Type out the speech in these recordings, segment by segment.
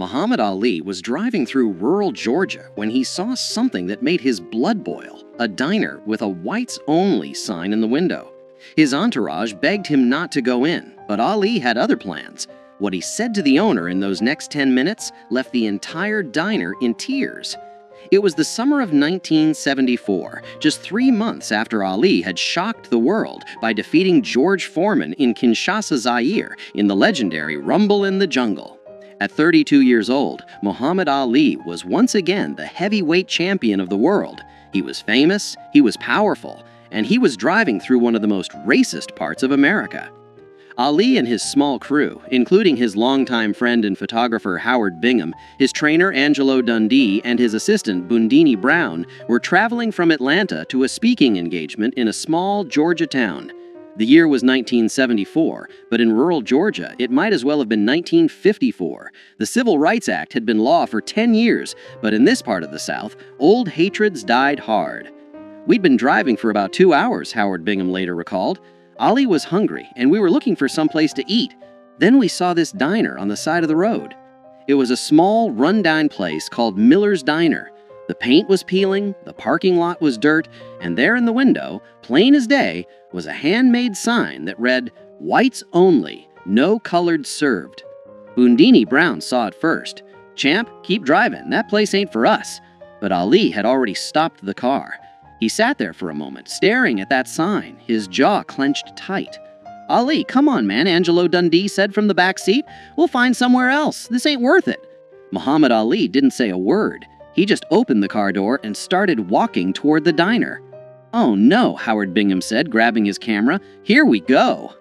Muhammad Ali was driving through rural Georgia when he saw something that made his blood boil, a diner with a whites-only sign in the window. His entourage begged him not to go in, but Ali had other plans. What he said to the owner in those next 10 minutes left the entire diner in tears. It was the summer of 1974, just 3 months after Ali had shocked the world by defeating George Foreman in Kinshasa, Zaire, in the legendary Rumble in the Jungle. At 32 years old, Muhammad Ali was once again the heavyweight champion of the world. He was famous, he was powerful, and he was driving through one of the most racist parts of America. Ali and his small crew, including his longtime friend and photographer Howard Bingham, his trainer Angelo Dundee, and his assistant Bundini Brown, were traveling from Atlanta to a speaking engagement in a small Georgia town. The year was 1974, but in rural Georgia, it might as well have been 1954. The Civil Rights Act had been law for 10 years, but in this part of the South, old hatreds died hard. "We'd been driving for about 2 hours," Howard Bingham later recalled. "Ali was hungry, and we were looking for some place to eat. Then we saw this diner on the side of the road. It was a small, run-down place called Miller's Diner. The paint was peeling, the parking lot was dirt, and there in the window, plain as day, was a handmade sign that read, 'Whites only, no colored served.' Bundini Brown saw it first. 'Champ, keep driving, that place ain't for us.' But Ali had already stopped the car. He sat there for a moment, staring at that sign, his jaw clenched tight. 'Ali, come on, man,' Angelo Dundee said from the back seat. 'We'll find somewhere else. This ain't worth it.' Muhammad Ali didn't say a word. He just opened the car door and started walking toward the diner. 'Oh no,' Howard Bingham said, grabbing his camera. 'Here we go.'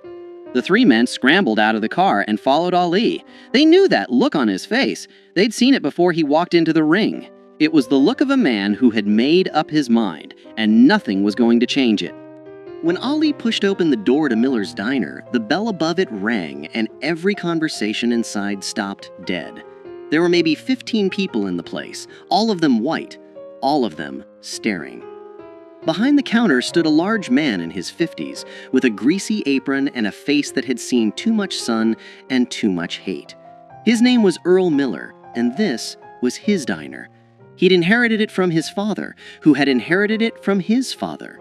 The three men scrambled out of the car and followed Ali. They knew that look on his face. They'd seen it before he walked into the ring. It was the look of a man who had made up his mind, and nothing was going to change it. When Ali pushed open the door to Miller's Diner, the bell above it rang, and every conversation inside stopped dead. There were maybe 15 people in the place, all of them white, all of them staring. Behind the counter stood a large man in his 50s, with a greasy apron and a face that had seen too much sun and too much hate. His name was Earl Miller, and this was his diner. He'd inherited it from his father, who had inherited it from his father.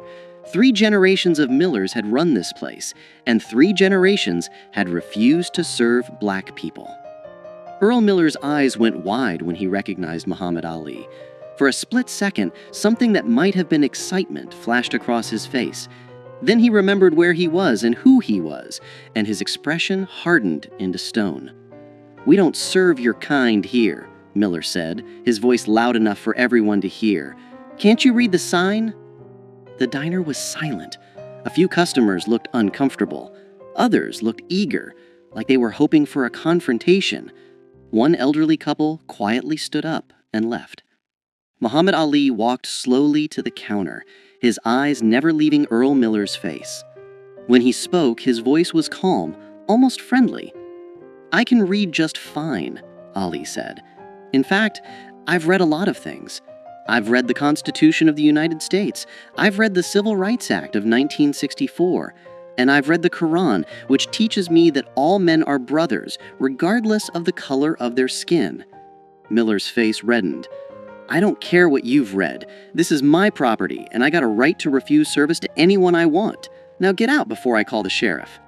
3 generations of Millers had run this place, and 3 generations had refused to serve black people. Earl Miller's eyes went wide when he recognized Muhammad Ali. For a split second, something that might have been excitement flashed across his face. Then he remembered where he was and who he was, and his expression hardened into stone. "We don't serve your kind here," Miller said, his voice loud enough for everyone to hear. "Can't you read the sign?" The diner was silent. A few customers looked uncomfortable. Others looked eager, like they were hoping for a confrontation. One elderly couple quietly stood up and left. Muhammad Ali walked slowly to the counter, his eyes never leaving Earl Miller's face. When he spoke, his voice was calm, almost friendly. "I can read just fine," Ali said. "In fact, I've read a lot of things. I've read the Constitution of the United States. I've read the Civil Rights Act of 1964. And I've read the Quran, which teaches me that all men are brothers, regardless of the color of their skin." Miller's face reddened. "I don't care what you've read. This is my property, and I got a right to refuse service to anyone I want. Now get out before I call the sheriff."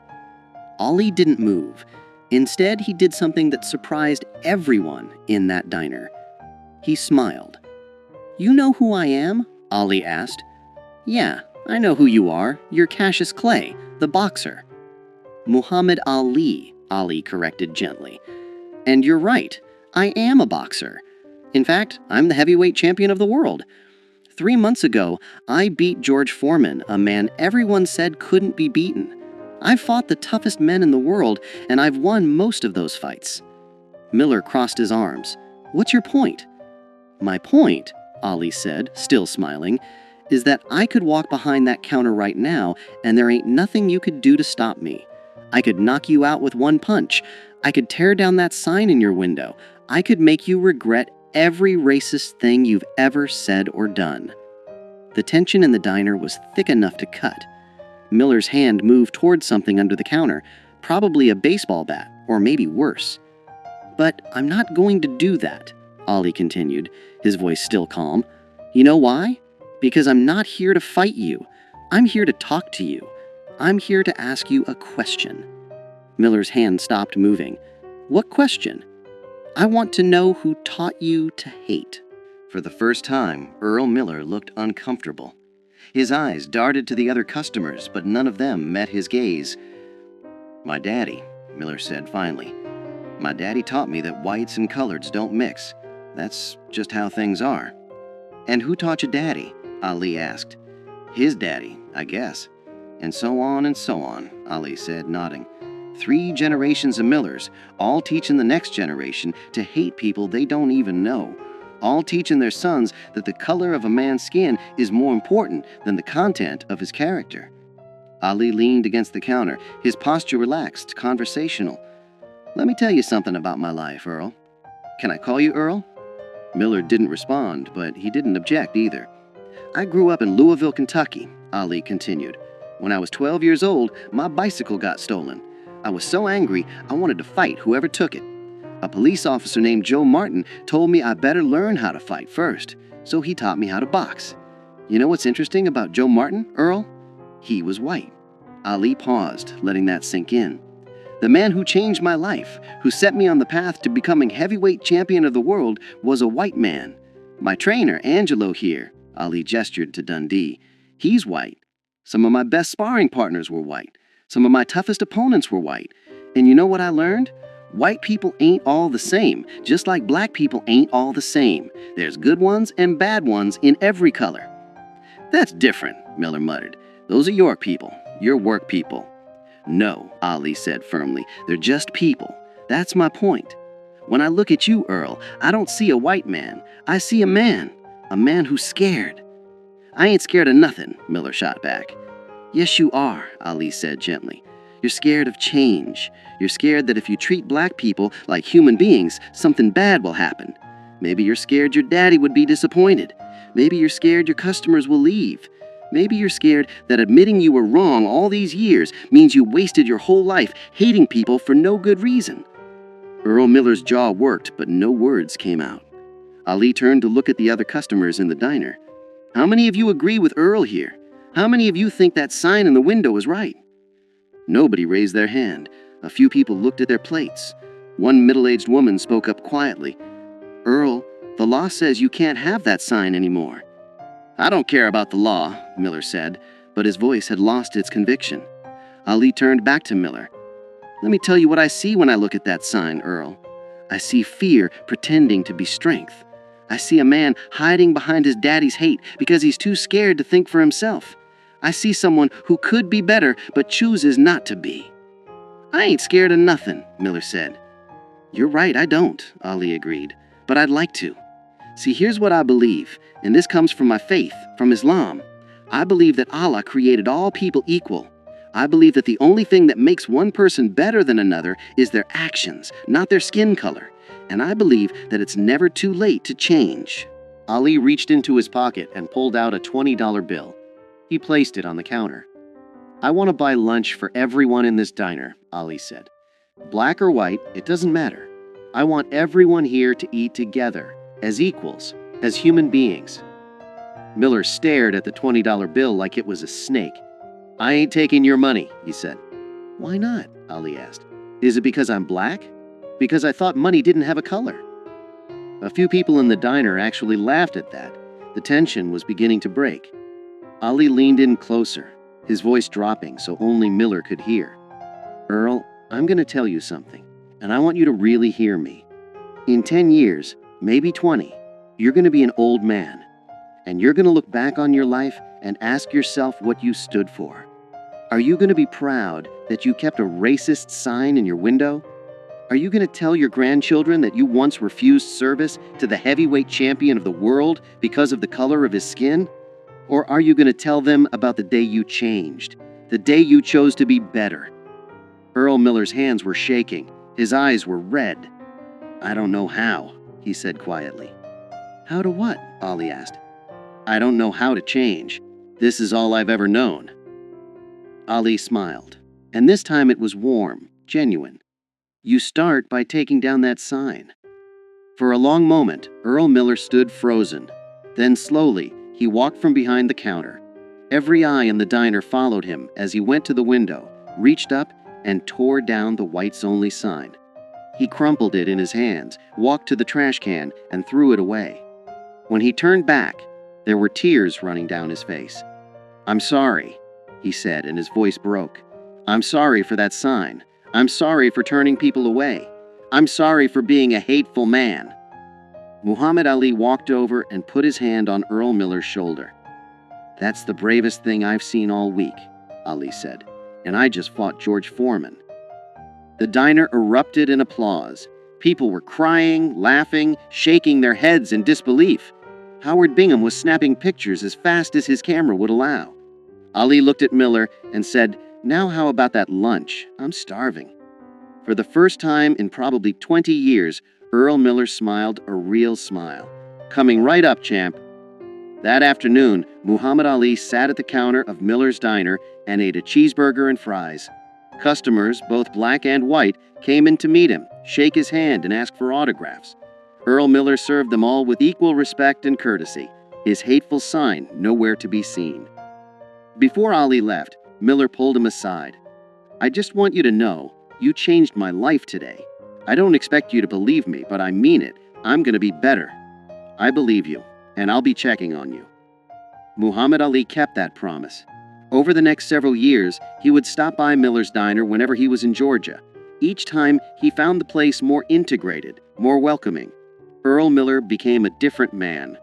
Ali didn't move. Instead, he did something that surprised everyone in that diner. He smiled. "You know who I am?" Ali asked. "Yeah, I know who you are. You're Cassius Clay, the boxer." "Muhammad Ali," Ali corrected gently. "And you're right, I am a boxer. In fact, I'm the heavyweight champion of the world. 3 months ago, I beat George Foreman, a man everyone said couldn't be beaten. I've fought the toughest men in the world, and I've won most of those fights." Miller crossed his arms. "What's your point?" "My point," Ali said, still smiling, "is that I could walk behind that counter right now, and there ain't nothing you could do to stop me. I could knock you out with one punch. I could tear down that sign in your window. I could make you regret every racist thing you've ever said or done." The tension in the diner was thick enough to cut. Miller's hand moved toward something under the counter, probably a baseball bat, or maybe worse. "But I'm not going to do that," Ali continued, his voice still calm. "You know why? Because I'm not here to fight you. I'm here to talk to you. I'm here to ask you a question." Miller's hand stopped moving. "What question?" "I want to know who taught you to hate." For the first time, Earl Miller looked uncomfortable. His eyes darted to the other customers, but none of them met his gaze. "My daddy," Miller said finally. "My daddy taught me that whites and coloreds don't mix. That's just how things are." "And who taught your daddy?" Ali asked. "His daddy, I guess." "And so on," Ali said, nodding. 3 generations of Millers, all teaching the next generation to hate people they don't even know. All teaching their sons that the color of a man's skin is more important than the content of his character. Ali leaned against the counter, his posture relaxed, conversational. "Let me tell you something about my life, Earl." "Can I call you Earl?" Miller didn't respond, but he didn't object either. "I grew up in Louisville, Kentucky," Ali continued. "When I was 12 years old, my bicycle got stolen. I was so angry, I wanted to fight whoever took it. A police officer named Joe Martin told me I better learn how to fight first, so he taught me how to box. You know what's interesting about Joe Martin, Earl? He was white." Ali paused, letting that sink in. "The man who changed my life, who set me on the path to becoming heavyweight champion of the world, was a white man. My trainer, Angelo here," Ali gestured to Dundee, "he's white. Some of my best sparring partners were white. Some of my toughest opponents were white. And you know what I learned? White people ain't all the same, just like black people ain't all the same. There's good ones and bad ones in every color." "That's different," Miller muttered. "Those are your people, your work people." "No," Ali said firmly, "they're just people. That's my point. When I look at you, Earl, I don't see a white man. I see a man who's scared." "I ain't scared of nothing," Miller shot back. "Yes, you are," Ali said gently. "You're scared of change. You're scared that if you treat black people like human beings, something bad will happen. Maybe you're scared your daddy would be disappointed. Maybe you're scared your customers will leave. Maybe you're scared that admitting you were wrong all these years means you wasted your whole life hating people for no good reason." Earl Miller's jaw worked, but no words came out. Ali turned to look at the other customers in the diner. "How many of you agree with Earl here? How many of you think that sign in the window is right?" Nobody raised their hand. A few people looked at their plates. One middle-aged woman spoke up quietly. "Earl, the law says you can't have that sign anymore." "I don't care about the law," Miller said, but his voice had lost its conviction. Ali turned back to Miller. "Let me tell you what I see when I look at that sign, Earl. I see fear pretending to be strength. I see a man hiding behind his daddy's hate because he's too scared to think for himself. I see someone who could be better but chooses not to be." "I ain't scared of nothing," Miller said. "You're right, I don't," Ali agreed, "but I'd like to. See, here's what I believe, and this comes from my faith, from Islam. I believe that Allah created all people equal. I believe that the only thing that makes one person better than another is their actions, not their skin color. And I believe that it's never too late to change." Ali reached into his pocket and pulled out a $20 bill. He placed it on the counter. "I want to buy lunch for everyone in this diner," Ali said. "Black or white, it doesn't matter. I want everyone here to eat together, as equals, as human beings." Miller stared at the $20 bill like it was a snake. "I ain't taking your money," he said. "Why not?" Ali asked. "Is it because I'm black? Because I thought money didn't have a color." A few people in the diner actually laughed at that. The tension was beginning to break. Ali leaned in closer, his voice dropping so only Miller could hear. "Earl, I'm going to tell you something, and I want you to really hear me. In 10 years, maybe 20, you're going to be an old man, and you're going to look back on your life and ask yourself what you stood for. Are you going to be proud that you kept a racist sign in your window? Are you going to tell your grandchildren that you once refused service to the heavyweight champion of the world because of the color of his skin? Or are you going to tell them about the day you changed, the day you chose to be better?" Earl Miller's hands were shaking. His eyes were red. "I don't know how," he said quietly. "How to what?" Ali asked. "I don't know how to change. This is all I've ever known." Ali smiled, and this time it was warm, genuine. You start by taking down that sign. For a long moment, Earl Miller stood frozen. Then slowly, he walked from behind the counter. Every eye in the diner followed him as he went to the window, reached up, and tore down the whites only sign. He crumpled it in his hands, walked to the trash can, and threw it away. When he turned back, there were tears running down his face. "I'm sorry," he said, and his voice broke. "I'm sorry for that sign. I'm sorry for turning people away. I'm sorry for being a hateful man." Muhammad Ali walked over and put his hand on Earl Miller's shoulder. "That's the bravest thing I've seen all week," Ali said, "and I just fought George Foreman." The diner erupted in applause. People were crying, laughing, shaking their heads in disbelief. Howard Bingham was snapping pictures as fast as his camera would allow. Ali looked at Miller and said, "Now how about that lunch? I'm starving." For the first time in probably 20 years, Earl Miller smiled a real smile. "Coming right up, champ." That afternoon, Muhammad Ali sat at the counter of Miller's diner and ate a cheeseburger and fries. Customers, both black and white, came in to meet him, shake his hand, and ask for autographs. Earl Miller served them all with equal respect and courtesy, his hateful sign nowhere to be seen. Before Ali left, Miller pulled him aside. "I just want you to know, you changed my life today. I don't expect you to believe me, but I mean it. I'm going to be better. I believe you, and I'll be checking on you." Muhammad Ali kept that promise. Over the next several years, he would stop by Miller's diner whenever he was in Georgia. Each time, he found the place more integrated, more welcoming. Earl Miller became a different man.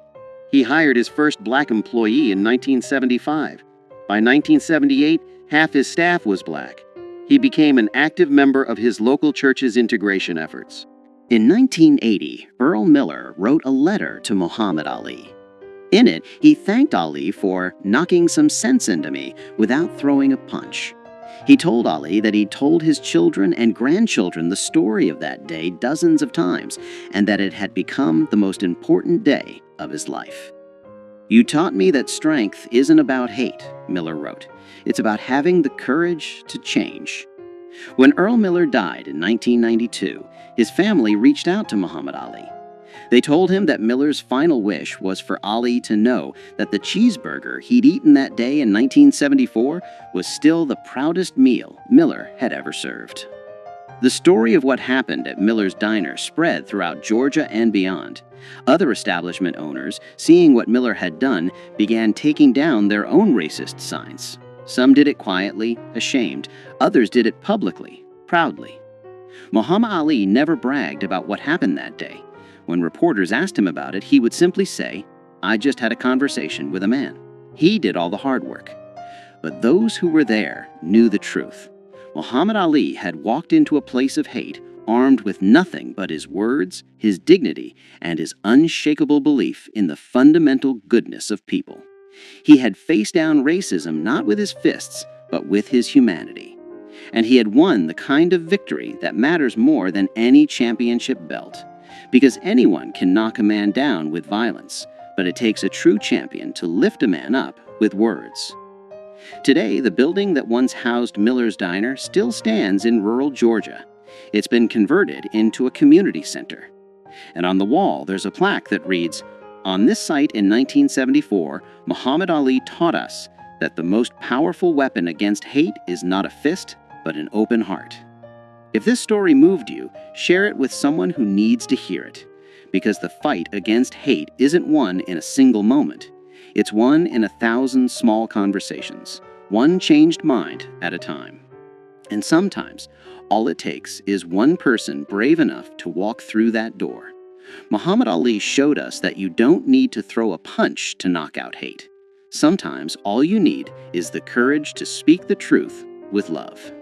He hired his first black employee in 1975. By 1978, half his staff was black. He became an active member of his local church's integration efforts. In 1980, Earl Miller wrote a letter to Muhammad Ali. In it, he thanked Ali for knocking some sense into me without throwing a punch. He told Ali that he'd told his children and grandchildren the story of that day dozens of times, and that it had become the most important day of his life. "You taught me that strength isn't about hate," Miller wrote. "It's about having the courage to change." When Earl Miller died in 1992, his family reached out to Muhammad Ali. They told him that Miller's final wish was for Ali to know that the cheeseburger he'd eaten that day in 1974 was still the proudest meal Miller had ever served. The story of what happened at Miller's diner spread throughout Georgia and beyond. Other establishment owners, seeing what Miller had done, began taking down their own racist signs. Some did it quietly, ashamed. Others did it publicly, proudly. Muhammad Ali never bragged about what happened that day. When reporters asked him about it, he would simply say, "I just had a conversation with a man. He did all the hard work." But those who were there knew the truth. Muhammad Ali had walked into a place of hate, armed with nothing but his words, his dignity, and his unshakable belief in the fundamental goodness of people. He had faced down racism not with his fists, but with his humanity. And he had won the kind of victory that matters more than any championship belt. Because anyone can knock a man down with violence, but it takes a true champion to lift a man up with words. Today, the building that once housed Miller's Diner still stands in rural Georgia. It's been converted into a community center. And on the wall, there's a plaque that reads, "On this site in 1974, Muhammad Ali taught us that the most powerful weapon against hate is not a fist, but an open heart." If this story moved you, share it with someone who needs to hear it. Because the fight against hate isn't won in a single moment. It's won in 1,000 small conversations, one changed mind at a time. And sometimes, all it takes is one person brave enough to walk through that door. Muhammad Ali showed us that you don't need to throw a punch to knock out hate. Sometimes all you need is the courage to speak the truth with love.